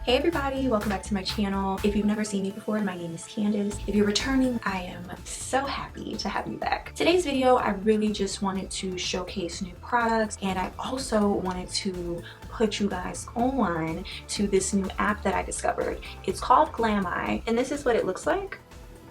Hey everybody, welcome back to my channel. If you've never seen me before, my name is Candice. If you're returning, I am so happy to have you back. Today's video, I really just wanted to showcase new products, and I also wanted to put you guys on to this new app that I discovered. It's called Glamai, and this is what it looks like.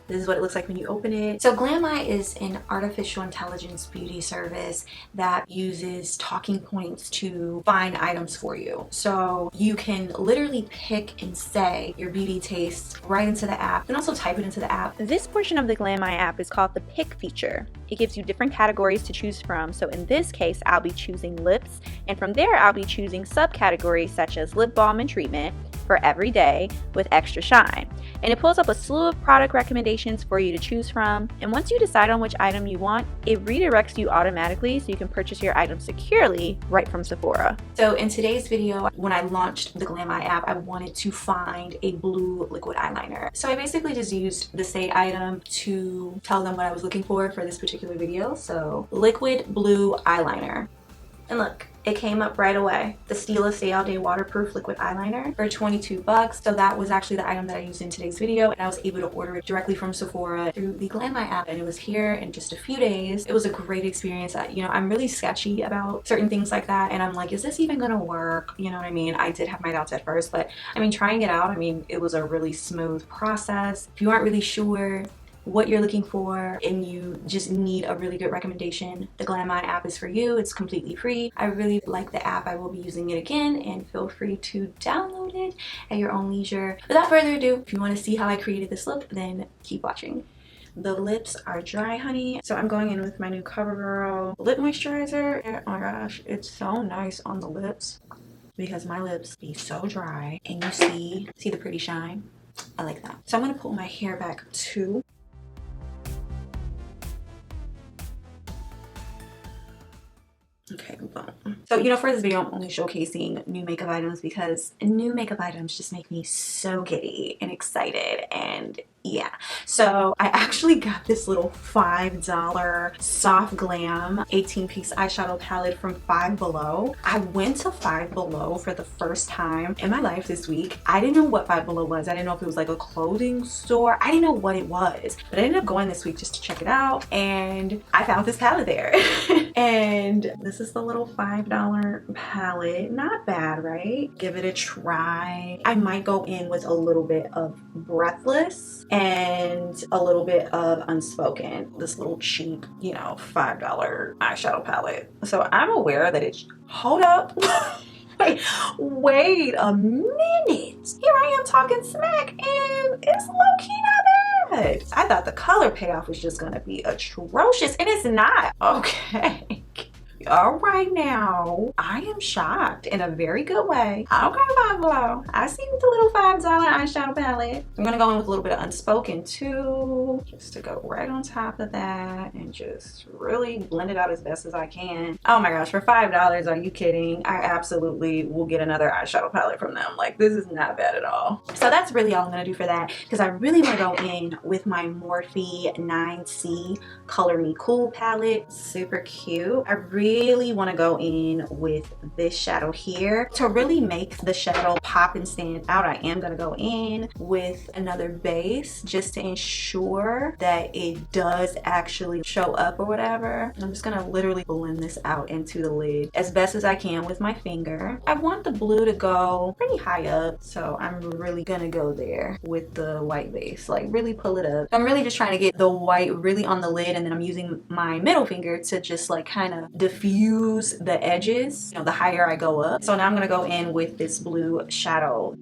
This is what it looks like when you open it. So Glamai is an artificial intelligence beauty service that uses talking points to find items for you. So you can literally pick and say your beauty tastes right into the app, and also type it into the app. This portion of the Glamai app is called the pick feature. It gives you different categories to choose from. So in this case, I'll be choosing lips, and from there I'll be choosing subcategories such as lip balm and treatment for every day with extra shine. And it pulls up a slew of product recommendations for you to choose from. And once you decide on which item you want, it redirects you automatically so you can purchase your item securely right from Sephora. So in today's video, when I launched the Glamai app, I wanted to find a blue liquid eyeliner. So I basically just used the same item to tell them what I was looking for this particular video. So liquid blue eyeliner. And look, it came up right away. The Stila Stay All Day Waterproof Liquid Eyeliner for 22 bucks. So that was actually the item that I used in today's video, and I was able to order it directly from Sephora through the Glamai app, and it was here in just a few days. It was a great experience. You know, I'm really sketchy about certain things like that, and I'm like, is this even gonna work? You know what I mean? I did have my doubts at first, but I mean, trying it out, I mean, it was a really smooth process. If you aren't really sure what you're looking for and you just need a really good recommendation, the Glamai app is for you. It's completely free. I really like the app. I will be using it again, and feel free to download it at your own leisure. Without further ado, if you want to see how I created this look, then keep watching. The lips are dry, honey. So I'm going in with my new CoverGirl lip moisturizer. Oh my gosh, it's so nice on the lips because my lips be so dry, and you see the pretty shine. I like that. So I'm gonna pull my hair back too. Okay, boom. So, you know, for this video, I'm only showcasing new makeup items because new makeup items just make me so giddy and excited, and yeah. So I actually got this little $5 Soft Glam 18-piece eyeshadow palette from Five Below. I went to Five Below for the first time in my life this week. I didn't know what Five Below was. I didn't know if it was like a clothing store. I didn't know what it was, but I ended up going this week just to check it out, and I found this palette there. And this is the little $5 palette. Not bad, right? Give it a try. I might go in with a little bit of Breathless and a little bit of Unspoken. This little cheap, you know, $5 eyeshadow palette. So I'm aware that it's, hold up. Wait a minute. Here I am talking smack, and it's low-key not bad. I thought the color payoff was just gonna be atrocious, and it's not. Okay. All right, now I am shocked in a very good way. Okay, Five Below, I see with the little $5 eyeshadow palette. I'm gonna go in with a little bit of Unspoken too, just to go right on top of that and just really blend it out as best as I can. Oh my gosh, for $5, are you kidding? I absolutely will get another eyeshadow palette from them. Like, this is not bad at all. So that's really all I'm gonna do for that, because I really want to go in with my Morphe 9C Color Me Cool palette. Super cute. I really want to go in with this shadow here to really make the shadow pop and stand out. I am going to go in with another base just to ensure that it does actually show up or whatever. I'm just going to literally blend this out into the lid as best as I can with my finger. I want the blue to go pretty high up, so I'm really going to go there with the white base, like really pull it up. I'm really just trying to get the white really on the lid, and then I'm using my middle finger to just like kind of diffuse the edges, you know, the higher I go up. So now I'm gonna go in with this blue shadow.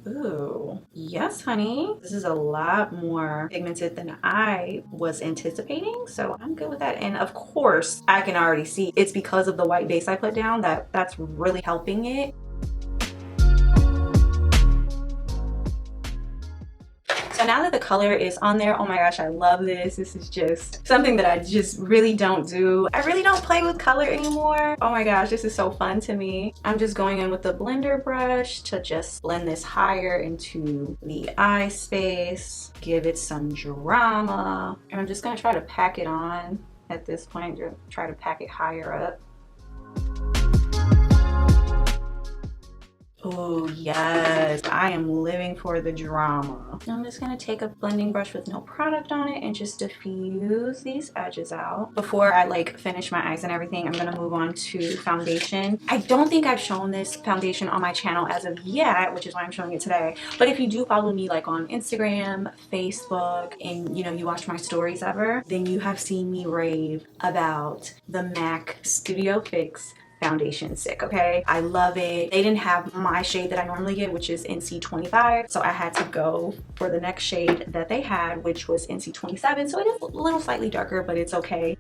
Ooh, yes, honey. This is a lot more pigmented than I was anticipating, so I'm good with that. And of course, I can already see it's because of the white base I put down that's really helping it. So now that the color is on there, oh my gosh, I love this. This is just something that I just really don't do. I really don't play with color anymore. Oh my gosh, this is so fun to me. I'm just going in with the blender brush to just blend this higher into the eye space, give it some drama. And I'm just gonna try to pack it on at this point, try to pack it higher up. Yes, I am living for the drama. I'm just gonna take a blending brush with no product on it and just diffuse these edges out. Before I like finish my eyes and everything, I'm gonna move on to foundation. I don't think I've shown this foundation on my channel as of yet, which is why I'm showing it today. But if you do follow me like on Instagram, Facebook, and you know, you watch my stories ever, then you have seen me rave about the MAC Studio Fix foundation stick. Okay, I love it. They didn't have my shade that I normally get, which is NC25, so I had to go for the next shade that they had, which was NC27. So it is a little slightly darker, but it's okay.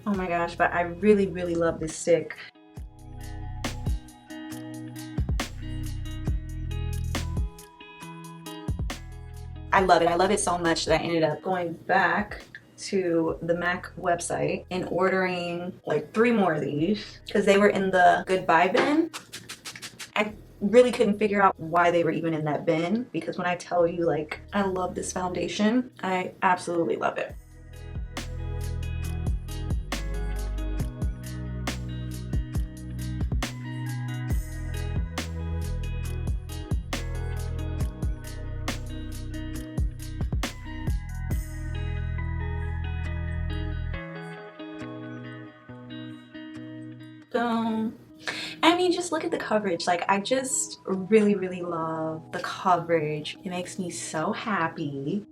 Oh my gosh, but I really love this stick. I love it. I love it so much that I ended up going back to the MAC website and ordering like 3 more of these because they were in the goodbye bin. I really couldn't figure out why they were even in that bin, because when I tell you like I love this foundation, I absolutely love it. I mean, just look at the coverage. Like, I just really love the coverage. It makes me so happy.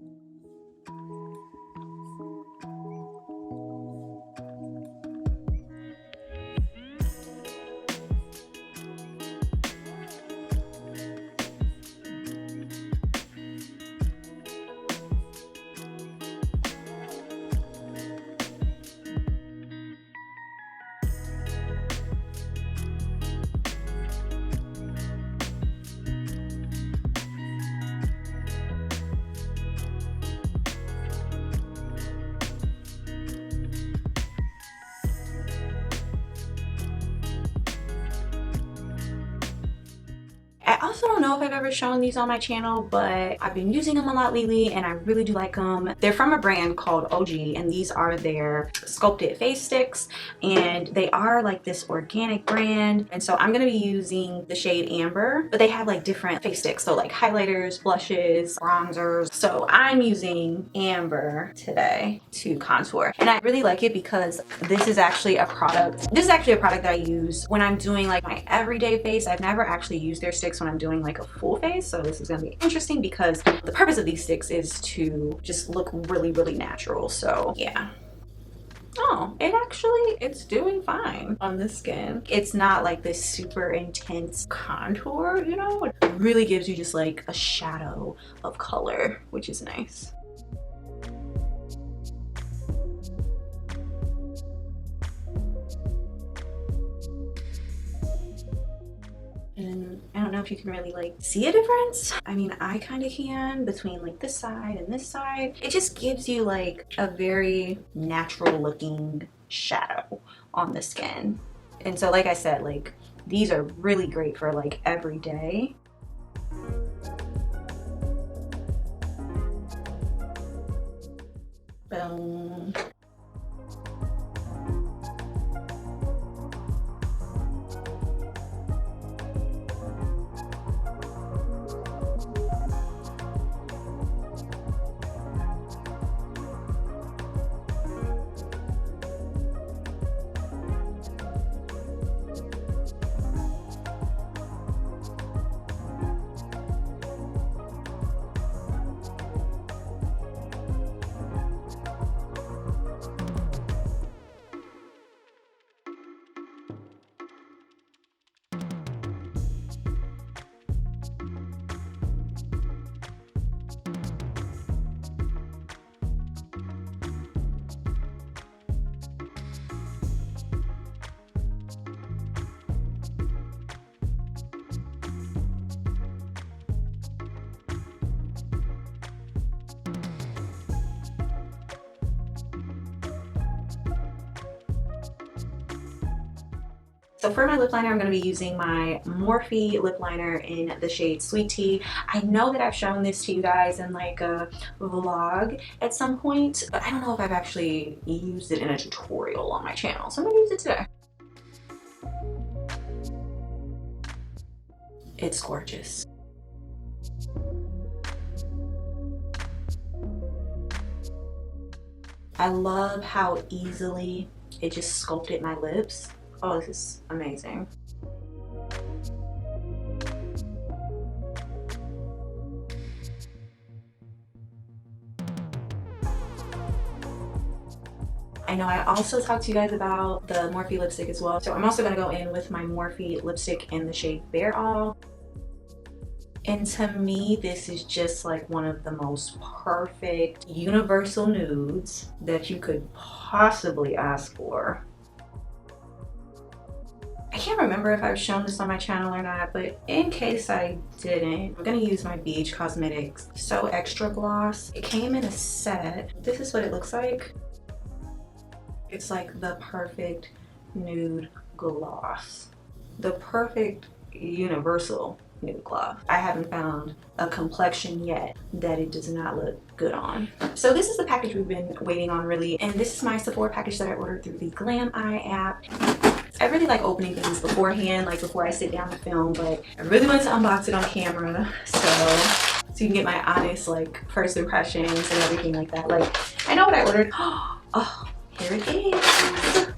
I also don't know if I've ever shown these on my channel, but I've been using them a lot lately and I really do like them. They're from a brand called OG, and these are their sculpted face sticks, and they are like this organic brand. And so I'm gonna be using the shade Amber, but they have like different face sticks, so like highlighters, blushes, bronzers. So I'm using Amber today to contour, and I really like it because this is actually a product that I use when I'm doing like my everyday face. I've never actually used their sticks when I'm doing like a full face, so this is gonna be interesting because the purpose of these sticks is to just look really natural. So yeah. Oh, it's doing fine on the skin. It's not like this super intense contour, you know? It really gives you just like a shadow of color, which is nice. And I don't know if you can really like see a difference. I mean, I kind of can, between like this side and this side. It just gives you like a very natural looking shadow on the skin. And so like I said, like these are really great for like every day. Boom. So for my lip liner, I'm going to be using my Morphe lip liner in the shade Sweet Tea. I know that I've shown this to you guys in like a vlog at some point, but I don't know if I've actually used it in a tutorial on my channel. So I'm going to use it today. It's gorgeous. I love how easily it just sculpted my lips. Oh, this is amazing. I know I also talked to you guys about the Morphe lipstick as well. So I'm also gonna go in with my Morphe lipstick in the shade Bare All. And to me, this is just like one of the most perfect universal nudes that you could possibly ask for. I can't remember if I've shown this on my channel or not, but in case I didn't, I'm gonna use my Beach Cosmetics So Extra Gloss. It came in a set. This is what it looks like. It's like the perfect nude gloss. The perfect universal nude gloss. I haven't found a complexion yet that it does not look good on. So this is the package we've been waiting on really, and this is my Sephora package that I ordered through the Glamai app. I really like opening things beforehand, like before I sit down to film, but I really want to unbox it on camera so you can get my honest like first impressions and everything like that. Like I know what I ordered. Oh, here it is.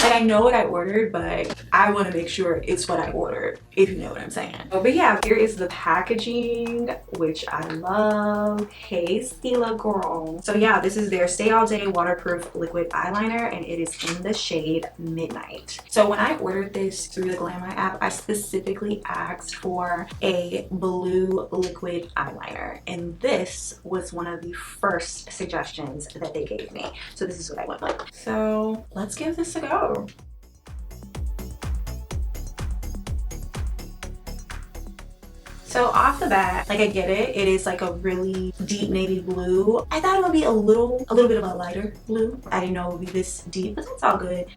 Like I know what I ordered, but I want to make sure it's what I ordered, if you know what I'm saying. Oh, but yeah, here is the packaging, which I love. Hey, Stila girl. So yeah, this is their Stay All Day Waterproof Liquid Eyeliner, and it is in the shade Midnight. So when I ordered this through the Glamai app, I specifically asked for a blue liquid eyeliner, and this was one of the first suggestions that they gave me. So this is what I went with. So let's give this a go. So off the bat, like I get it, it is like a really deep navy blue. I thought it would be a little bit of a lighter blue. I didn't know it would be this deep, but that's all good.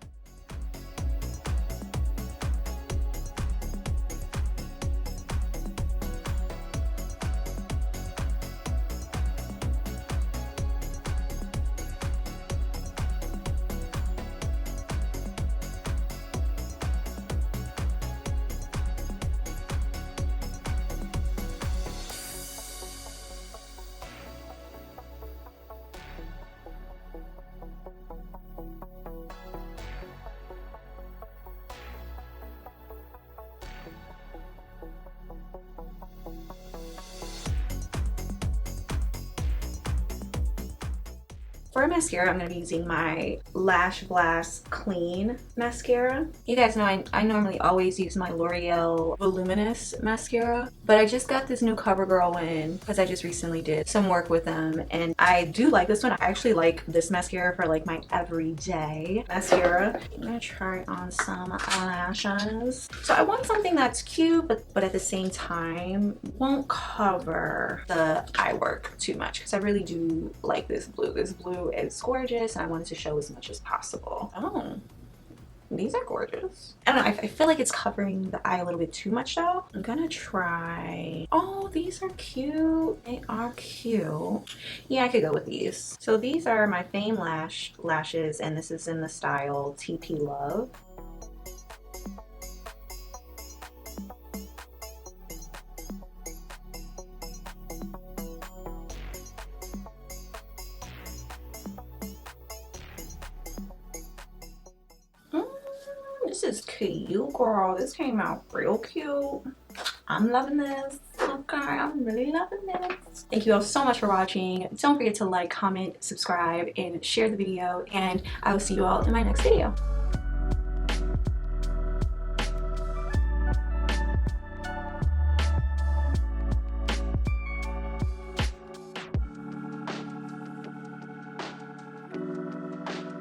For mascara, I'm going to be using my Lash Blast Clean mascara. You guys know I normally always use my L'Oreal Voluminous mascara, but I just got this new CoverGirl in because I just recently did some work with them, and I do like this one. I actually like this mascara for like my everyday mascara. I'm going to try on some lashes. So I want something that's cute, but at the same time won't cover the eye work too much, because I really do like this blue. This blue is gorgeous, and I wanted to show as much as possible. Oh, these are gorgeous. I don't know, I feel like it's covering the eye a little bit too much though. I'm gonna try, oh, these are cute. They are cute. Yeah, I could go with these. So these are my Fame lashes, and this is in the style TP Love. This is cute, girl. This came out real cute. I'm loving this. Okay, I'm really loving this. Thank you all so much for watching. Don't forget to like, comment, subscribe, and share the video. And I will see you all in my next video.